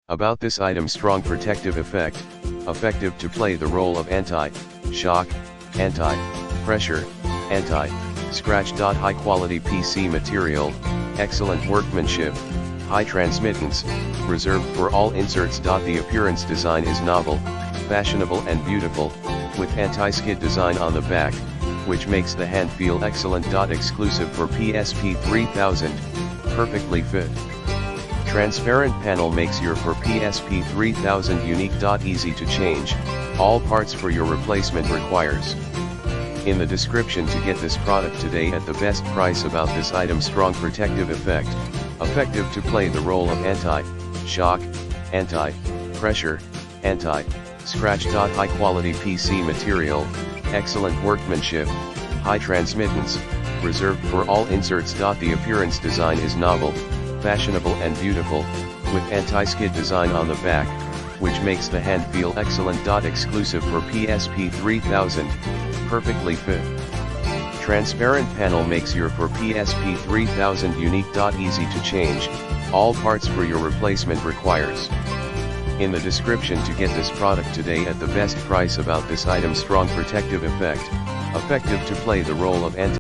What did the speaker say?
About this item's strong protective effect, effective to play the role of anti-shock, anti-pressure, anti-scratch. High quality PC material, excellent workmanship, high transmittance, reserved for all inserts. The appearance design is novel, fashionable and beautiful, with anti-skid design on the back, which makes the hand feel excellent. Exclusive for PSP 3000, perfectly fit. Transparent panel makes your for PSP 3000 unique. Easy to change, all parts for your replacement requires. In the description to get this product today at the best price. About this item: strong protective effect, effective to play the role of anti-shock, anti-pressure, anti-scratch. High quality PC material, excellent workmanship, high transmittance, reserved for all inserts. The appearance design is novel, fashionable and beautiful, with anti-skid design on the back, which makes the hand feel excellent. Exclusive for PSP 3000, perfectly fit. Transparent panel makes your for PSP 3000 unique. Easy to change, all parts for your replacement requires. In the description to get this product today at the best price. About this item: strong protective effect, effective to play the role of anti